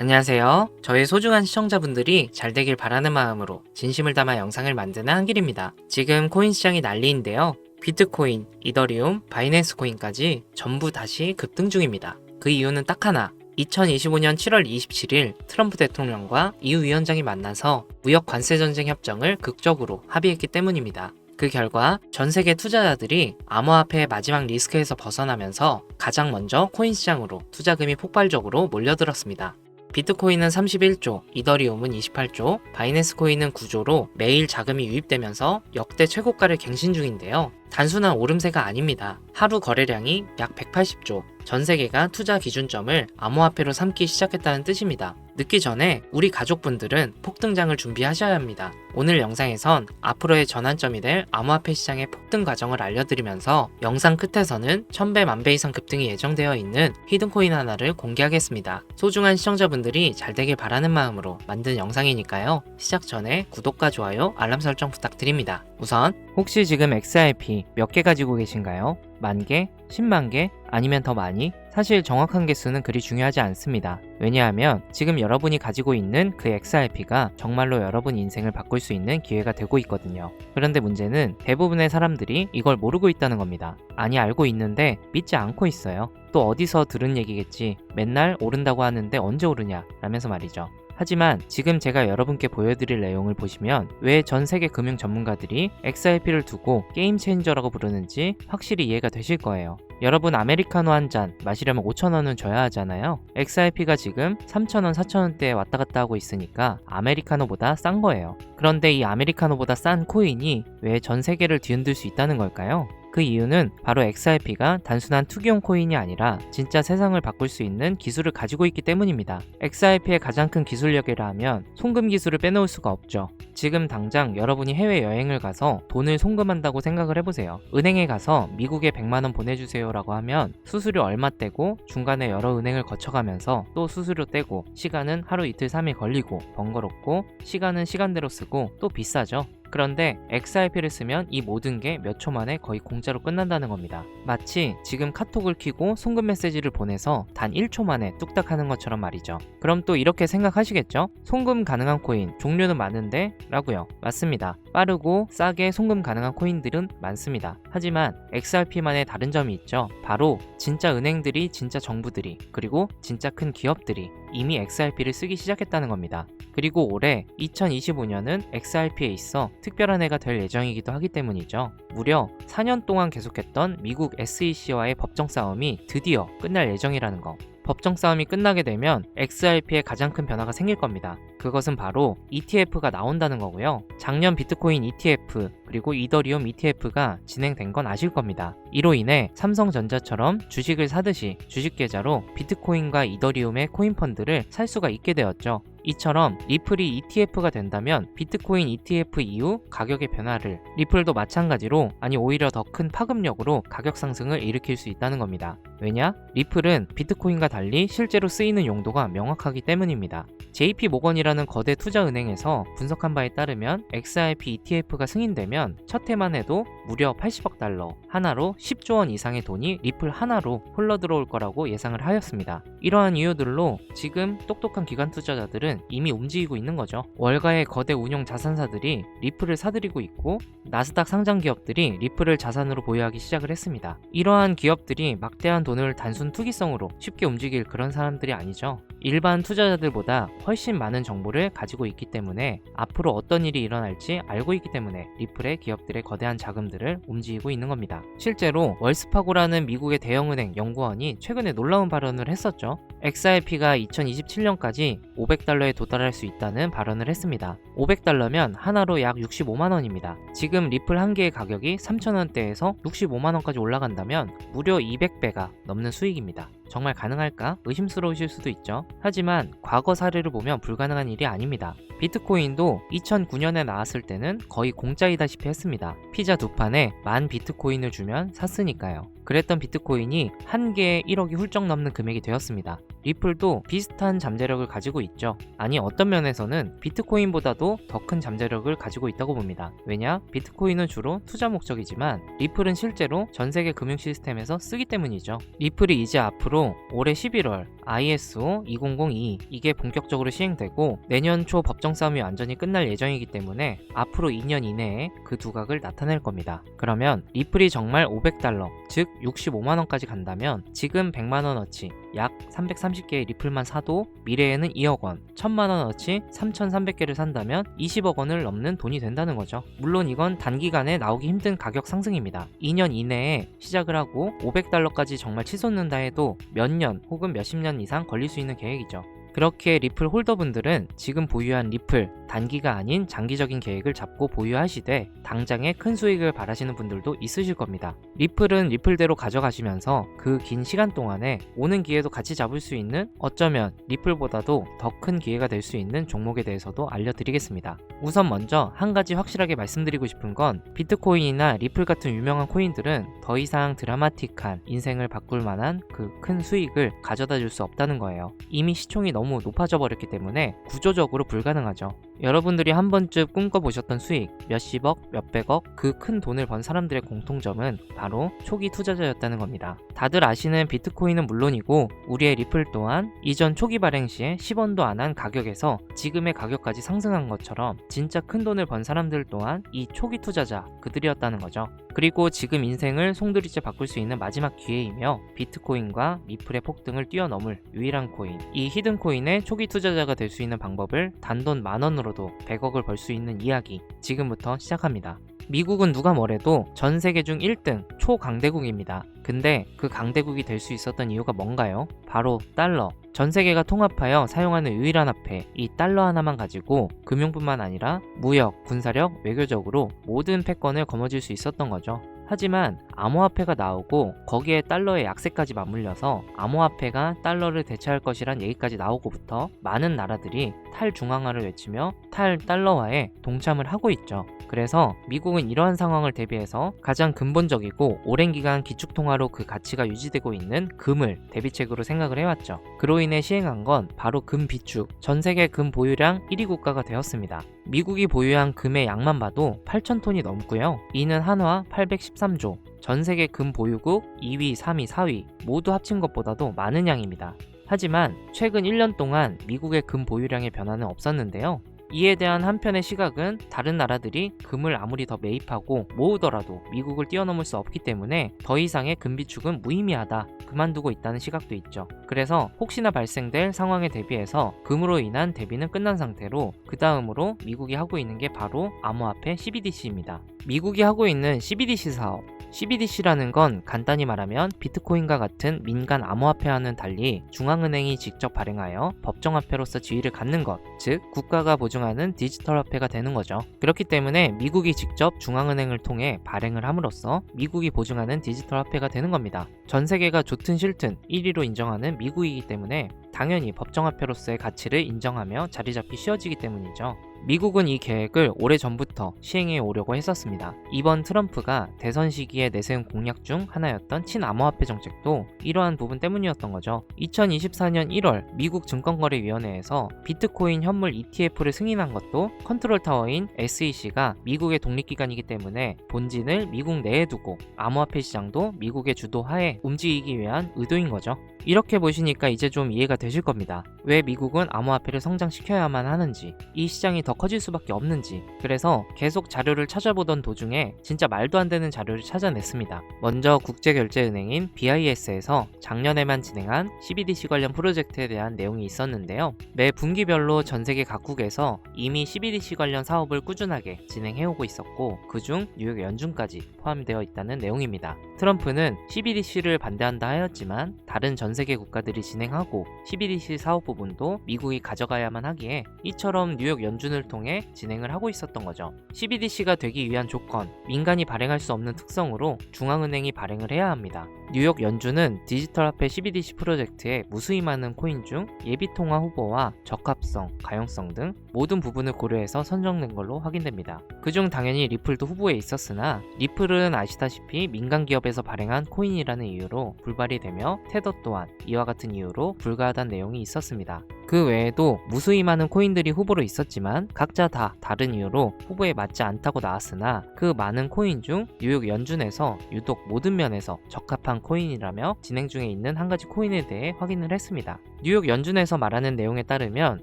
안녕하세요. 저희 소중한 시청자분들이 잘 되길 바라는 마음으로 진심을 담아 영상을 만드는 한길입니다. 지금 코인 시장이 난리인데요. 비트코인, 이더리움, 바이낸스 코인까지 전부 다시 급등 중입니다. 그 이유는 딱 하나. 2025년 7월 27일 트럼프 대통령과 EU 위원장이 만나서 무역 관세 전쟁 협정을 극적으로 합의했기 때문입니다. 그 결과 전 세계 투자자들이 암호화폐의 마지막 리스크에서 벗어나면서 가장 먼저 코인 시장으로 투자금이 폭발적으로 몰려들었습니다. 비트코인은 31조, 이더리움은 28조, 바이낸스 코인은 9조로 매일 자금이 유입되면서 역대 최고가를 갱신 중인데요. 단순한 오름세가 아닙니다. 하루 거래량이 약 180조, 전 세계가 투자 기준점을 암호화폐로 삼기 시작했다는 뜻입니다. 늦기 전에 우리 가족분들은 폭등장을 준비하셔야 합니다. 오늘 영상에선 앞으로의 전환점이 될 암호화폐 시장의 폭등 과정을 알려드리면서 영상 끝에서는 1000배, 만배 이상 급등이 예정되어 있는 히든코인 하나를 공개하겠습니다. 소중한 시청자분들이 잘 되길 바라는 마음으로 만든 영상이니까요. 시작 전에 구독과 좋아요, 알람 설정 부탁드립니다. 우선 혹시 지금 XRP 몇 개 가지고 계신가요? 10,000개? 100,000개? 아니면 더 많이? 사실 정확한 개수는 그리 중요하지 않습니다. 왜냐하면 지금 여러분이 가지고 있는 그 XRP가 정말로 여러분 인생을 바꿀 수 있는 기회가 되고 있거든요. 그런데 문제는 대부분의 사람들이 이걸 모르고 있다는 겁니다. 아니, 알고 있는데 믿지 않고 있어요. 또 어디서 들은 얘기겠지. 맨날 오른다고 하는데 언제 오르냐? 라면서 말이죠. 하지만 지금 제가 여러분께 보여드릴 내용을 보시면 왜 전 세계 금융 전문가들이 XRP를 두고 게임 체인저라고 부르는지 확실히 이해가 되실 거예요. 여러분, 아메리카노 한 잔 마시려면 5,000원은 줘야 하잖아요. XRP가 지금 3,000원, 4,000원대에 왔다 갔다 하고 있으니까 아메리카노보다 싼 거예요. 그런데 이 아메리카노보다 싼 코인이 왜 전 세계를 뒤흔들 수 있다는 걸까요? 그 이유는 바로 XRP가 단순한 투기용 코인이 아니라 진짜 세상을 바꿀 수 있는 기술을 가지고 있기 때문입니다. XRP의 가장 큰 기술력이라 하면 송금 기술을 빼놓을 수가 없죠. 지금 당장 여러분이 해외여행을 가서 돈을 송금한다고 생각을 해보세요. 은행에 가서 미국에 100만원 보내주세요 라고 하면 수수료 얼마 떼고 중간에 여러 은행을 거쳐가면서 또 수수료 떼고 시간은 하루 이틀 3일 걸리고 번거롭고 시간은 시간대로 쓰고 또 비싸죠. 그런데 XRP를 쓰면 이 모든 게 몇 초 만에 거의 공짜로 끝난다는 겁니다. 마치 지금 카톡을 켜고 송금 메시지를 보내서 단 1초 만에 뚝딱 하는 것처럼 말이죠. 그럼 또 이렇게 생각하시겠죠? 송금 가능한 코인 종류는 많은데? 라고요. 맞습니다. 빠르고 싸게 송금 가능한 코인들은 많습니다. 하지만 XRP만의 다른 점이 있죠. 바로 진짜 은행들이, 진짜 정부들이, 그리고 진짜 큰 기업들이 이미 XRP를 쓰기 시작했다는 겁니다. 그리고 올해 2025년은 XRP에 있어 특별한 해가 될 예정이기도 하기 때문이죠. 무려 4년 동안 계속했던 미국 SEC와의 법정 싸움이 드디어 끝날 예정이라는 거. 법정 싸움이 끝나게 되면 XRP에 가장 큰 변화가 생길 겁니다. 그것은 바로 ETF가 나온다는 거고요. 작년 비트코인 ETF 그리고 이더리움 ETF가 진행된 건 아실 겁니다. 이로 인해 삼성전자처럼 주식을 사듯이 주식 계좌로 비트코인과 이더리움의 코인 펀드를 살 수가 있게 되었죠. 이처럼 리플이 ETF가 된다면 비트코인 ETF 이후 가격의 변화를, 리플도 마찬가지로, 아니 오히려 더 큰 파급력으로 가격 상승을 일으킬 수 있다는 겁니다. 왜냐? 리플은 비트코인과 달리 실제로 쓰이는 용도가 명확하기 때문입니다. JP모건이라는 거대 투자은행에서 분석한 바에 따르면 XRP ETF가 승인되면 첫 해만 해도 무려 80억 달러, 하나로 10조 원 이상의 돈이 리플 하나로 흘러들어올 거라고 예상을 하였습니다. 이러한 이유들로 지금 똑똑한 기관 투자자들은 이미 움직이고 있는 거죠. 월가의 거대 운용 자산사들이 리플을 사들이고 있고 나스닥 상장 기업들이 리플을 자산으로 보유하기 시작을 했습니다. 이러한 기업들이 막대한 돈을 단순 투기성으로 쉽게 움직일 그런 사람들이 아니죠. 일반 투자자들보다 훨씬 많은 정보를 가지고 있기 때문에 앞으로 어떤 일이 일어날지 알고 있기 때문에 리플의 기업들의 거대한 자금들을 움직이고 있는 겁니다. 실제로 월스파고라는 미국의 대형은행 연구원이 최근에 놀라운 발언을 했었죠. XRP가 2027년까지 500달러에 도달할 수 있다는 발언을 했습니다. 500달러면 하나로 약 65만원입니다. 지금 리플 한 개의 가격이 3,000원대에서 65만원까지 올라간다면 무려 200배가 넘는 수익입니다. 정말 가능할까? 의심스러우실 수도 있죠. 하지만 과거 사례를 보면 불가능한 일이 아닙니다. 비트코인도 2009년에 나왔을 때는 거의 공짜이다시피 했습니다. 피자 2판에 10,000 비트코인을 주면 샀으니까요. 그랬던 비트코인이 한 개에 1억이 훌쩍 넘는 금액이 되었습니다. 리플도 비슷한 잠재력을 가지고 있죠. 아니, 어떤 면에서는 비트코인보다도 더 큰 잠재력을 가지고 있다고 봅니다. 왜냐? 비트코인은 주로 투자 목적이지만 리플은 실제로 전 세계 금융 시스템에서 쓰기 때문이죠. 리플이 이제 앞으로 올해 11월 ISO 2002 이게 본격적으로 시행되고 내년 초 법정 싸움이 완전히 끝날 예정이기 때문에 앞으로 2년 이내에 그 두각을 나타낼 겁니다. 그러면 리플이 정말 500달러, 즉 65만원까지 간다면 지금 100만원어치 약 330개의 리플만 사도 미래에는 2억원, 1000만원어치 3300개를 산다면 20억 원을 넘는 돈이 된다는 거죠. 물론 이건 단기간에 나오기 힘든 가격 상승입니다. 2년 이내에 시작을 하고 500달러까지 정말 치솟는다 해도 몇 년 혹은 몇십 년 이상 걸릴 수 있는 계획이죠. 그렇게 리플 홀더분들은 지금 보유한 리플 단기가 아닌 장기적인 계획을 잡고 보유하시되 당장의 큰 수익을 바라시는 분들도 있으실 겁니다. 리플은 리플대로 가져가시면서 그 긴 시간 동안에 오는 기회도 같이 잡을 수 있는 어쩌면 리플보다도 더 큰 기회가 될 수 있는 종목에 대해서도 알려드리겠습니다. 우선 먼저 한 가지 확실하게 말씀드리고 싶은 건 비트코인이나 리플 같은 유명한 코인들은 더 이상 드라마틱한 인생을 바꿀 만한 그 큰 수익을 가져다 줄 수 없다는 거예요. 이미 시총이 너무 높아져 버렸기 때문에 구조적으로 불가능하죠. 여러분들이 한 번쯤 꿈꿔보셨던 수익, 몇십억, 몇백억, 그 큰 돈을 번 사람들의 공통점은 바로 초기 투자자였다는 겁니다. 다들 아시는 비트코인은 물론이고 우리의 리플 또한 이전 초기 발행 시에 10원도 안 한 가격에서 지금의 가격까지 상승한 것처럼 진짜 큰 돈을 번 사람들 또한 이 초기 투자자 그들이었다는 거죠. 그리고 지금 인생을 송두리째 바꿀 수 있는 마지막 기회이며 비트코인과 리플의 폭등을 뛰어넘을 유일한 코인, 이 히든코인의 초기 투자자가 될 수 있는 방법을 단돈 10,000원으로도 100억을 벌 수 있는 이야기 지금부터 시작합니다. 미국은 누가 뭐래도 전 세계 중 1등 초강대국입니다. 근데 그 강대국이 될 수 있었던 이유가 뭔가요? 바로 달러. 전 세계가 통합하여 사용하는 유일한 화폐, 이 달러 하나만 가지고 금융뿐만 아니라 무역, 군사력, 외교적으로 모든 패권을 거머쥘 수 있었던 거죠. 하지만 암호화폐가 나오고 거기에 달러의 약세까지 맞물려서 암호화폐가 달러를 대체할 것이란 얘기까지 나오고부터 많은 나라들이 탈중앙화를 외치며 탈달러화에 동참을 하고 있죠. 그래서 미국은 이러한 상황을 대비해서 가장 근본적이고 오랜 기간 기축통화로 그 가치가 유지되고 있는 금을 대비책으로 생각을 해왔죠. 그로 인해 시행한 건 바로 금 비축, 전 세계 금 보유량 1위 국가가 되었습니다. 미국이 보유한 금의 양만 봐도 8,000톤이 넘고요. 이는 한화 813조, 전 세계 금 보유국 2위, 3위, 4위 모두 합친 것보다도 많은 양입니다. 하지만 최근 1년 동안 미국의 금 보유량의 변화는 없었는데요. 이에 대한 한편의 시각은 다른 나라들이 금을 아무리 더 매입하고 모으더라도 미국을 뛰어넘을 수 없기 때문에 더 이상의 금 비축은 무의미하다, 그만두고 있다는 시각도 있죠. 그래서 혹시나 발생될 상황에 대비해서 금으로 인한 대비는 끝난 상태로 그 다음으로 미국이 하고 있는 게 바로 암호화폐 CBDC입니다. 미국이 하고 있는 CBDC 사업, CBDC라는 건 간단히 말하면 비트코인과 같은 민간 암호화폐와는 달리 중앙은행이 직접 발행하여 법정화폐로서 지위를 갖는 것, 즉 국가가 보증하는 디지털 화폐가 되는 거죠. 그렇기 때문에 미국이 직접 중앙은행을 통해 발행을 함으로써 미국이 보증하는 디지털 화폐가 되는 겁니다. 전 세계가 좋든 싫든 1위로 인정하는 미국이기 때문에 당연히 법정화폐로서의 가치를 인정하며 자리잡기 쉬워지기 때문이죠. 미국은 이 계획을 오래전부터 시행해 오려고 했었습니다. 이번 트럼프가 대선 시기에 내세운 공약 중 하나였던 친암호화폐 정책도 이러한 부분 때문이었던 거죠. 2024년 1월 미국 증권거래위원회에서 비트코인 현물 ETF를 승인한 것도 컨트롤 타워인 SEC가 미국의 독립기관이기 때문에 본진을 미국 내에 두고 암호화폐 시장도 미국의 주도하에 움직이기 위한 의도인 거죠. 이렇게 보시니까 이제 좀 이해가 되실 겁니다. 왜 미국은 암호화폐를 성장시켜야만 하는지, 이 시장이 더 커질 수밖에 없는지. 그래서 계속 자료를 찾아보던 도중에 진짜 말도 안 되는 자료를 찾아냈습니다. 먼저 국제결제은행인 BIS에서 작년에만 진행한 CBDC 관련 프로젝트에 대한 내용이 있었는데요. 매 분기별로 전 세계 각국에서 이미 CBDC 관련 사업을 꾸준하게 진행해오고 있었고 그중 뉴욕 연준까지 포함되어 있다는 내용입니다. 트럼프는 CBDC를 반대한다 하였지만 다른 전 세계 국가들이 진행하고 CBDC 사업 부분도 미국이 가져가야만 하기에 이처럼 뉴욕 연준을 통해 진행을 하고 있었던 거죠. CBDC가 되기 위한 조건, 민간이 발행할 수 없는 특성으로 중앙은행이 발행을 해야 합니다. 뉴욕 연준은 디지털 화폐 CBDC 프로젝트에 무수히 많은 코인 중 예비통화 후보와 적합성, 가용성 등 모든 부분을 고려해서 선정된 걸로 확인됩니다. 그중 당연히 리플도 후보에 있었으나 리플은 아시다시피 민간 기업에서 발행한 코인이라는 이유로 불발이 되며 테더 또한 이와 같은 이유로 불가하다는 내용이 있었습니다. 그 외에도 무수히 많은 코인들이 후보로 있었지만 각자 다 다른 이유로 후보에 맞지 않다고 나왔으나 그 많은 코인 중 뉴욕 연준에서 유독 모든 면에서 적합한 코인이라며 진행 중에 있는 한 가지 코인에 대해 확인을 했습니다. 뉴욕 연준에서 말하는 내용에 따르면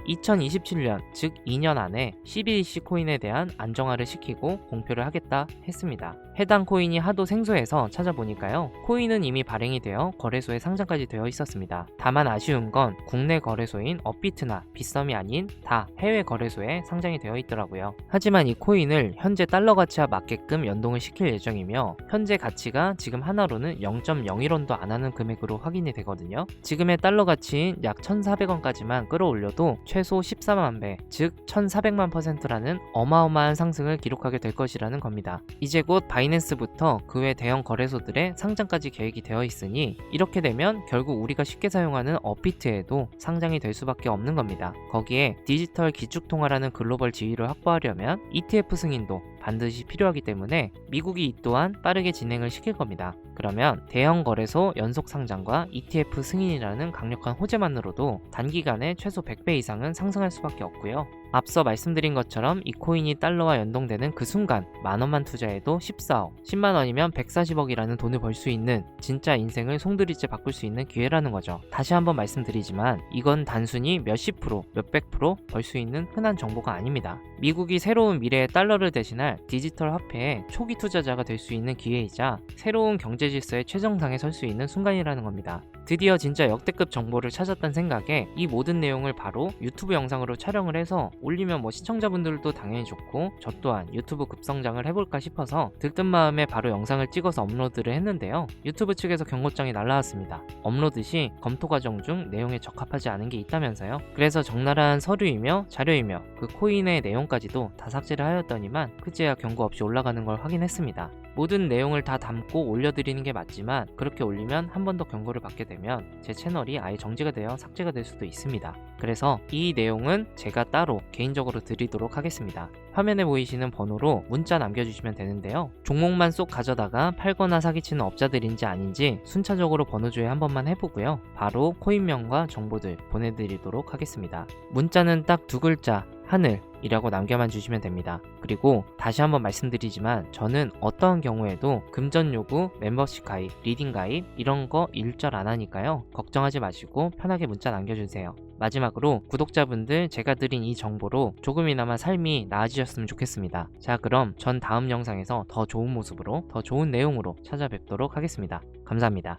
2027년 즉 2년 안에 CBDC 코인에 대한 안정화를 시키고 공표를 하겠다 했습니다. 해당 코인이 하도 생소해서 찾아보니까요. 코인은 이미 발행이 되어 거래소에 상장까지 되어 있었습니다. 다만 아쉬운 건 국내 거래소인 업비트나 빗썸이 아닌 다 해외 거래소에 상장이 되어 있더라고요. 하지만 이 코인을 현재 달러 가치와 맞게끔 연동을 시킬 예정이며 현재 가치가 지금 하나로는 0.01원도 안 하는 금액으로 확인이 되거든요. 지금의 달러 가치인 약 1,400원까지만 끌어올려도 최소 14만 배, 즉 1,400만%라는 어마어마한 상승을 기록하게 될 것이라는 겁니다. 이제 곧 바이낸스부터 그 외 대형 거래소들의 상장까지 계획이 되어 있으니 이렇게 되면 결국 우리가 쉽게 사용하는 업비트에도 상장이 될 수밖에 없는 겁니다. 거기에 디지털 기축통화라는 글로벌 지위를 확보하려면 ETF 승인도 반드시 필요하기 때문에 미국이 이 또한 빠르게 진행을 시킬 겁니다. 그러면 대형 거래소 연속 상장과 ETF 승인이라는 강력한 호재만으로도 단기간에 최소 100배 이상은 상승할 수밖에 없고요. 앞서 말씀드린 것처럼 이 코인이 달러와 연동되는 그 순간 만원만 투자해도 14억, 10만원이면 140억이라는 돈을 벌 수 있는 진짜 인생을 송두리째 바꿀 수 있는 기회라는 거죠. 다시 한번 말씀드리지만 이건 단순히 몇십 프로, 몇백 프로 벌 수 있는 흔한 정보가 아닙니다. 미국이 새로운 미래의 달러를 대신할 디지털 화폐의 초기 투자자가 될 수 있는 기회이자 새로운 경제 질서의 최정상에 설 수 있는 순간이라는 겁니다. 드디어 진짜 역대급 정보를 찾았다는 생각에 이 모든 내용을 바로 유튜브 영상으로 촬영을 해서 올리면 시청자분들도 당연히 좋고 저 또한 유튜브 급성장을 해볼까 싶어서 들뜬 마음에 바로 영상을 찍어서 업로드를 했는데요. 유튜브 측에서 경고장이 날라왔습니다. 업로드 시 검토 과정 중 내용에 적합하지 않은 게 있다면서요. 그래서 적나라한 서류이며 자료이며 그 코인의 내용까지도 다 삭제를 하였더니만 그제야 경고 없이 올라가는 걸 확인했습니다. 모든 내용을 다 담고 올려드리는 게 맞지만 그렇게 올리면 한 번 더 경고를 받게 되면 제 채널이 아예 정지가 되어 삭제가 될 수도 있습니다. 그래서 이 내용은 제가 따로 개인적으로 드리도록 하겠습니다. 화면에 보이시는 번호로 문자 남겨주시면 되는데요. 종목만 쏙 가져다가 팔거나 사기치는 업자들인지 아닌지 순차적으로 번호 조회 한 번만 해보고요. 바로 코인명과 정보들 보내드리도록 하겠습니다. 문자는 딱 두 글자 하늘이라고 남겨만 주시면 됩니다. 그리고 다시 한번 말씀드리지만 저는 어떠한 경우에도 금전 요구, 멤버십 가입, 리딩 가입 이런 거 일절 안 하니까요. 걱정하지 마시고 편하게 문자 남겨주세요. 마지막으로 구독자분들 제가 드린 이 정보로 조금이나마 삶이 나아지셨으면 좋겠습니다. 자, 그럼 전 다음 영상에서 더 좋은 모습으로 더 좋은 내용으로 찾아뵙도록 하겠습니다. 감사합니다.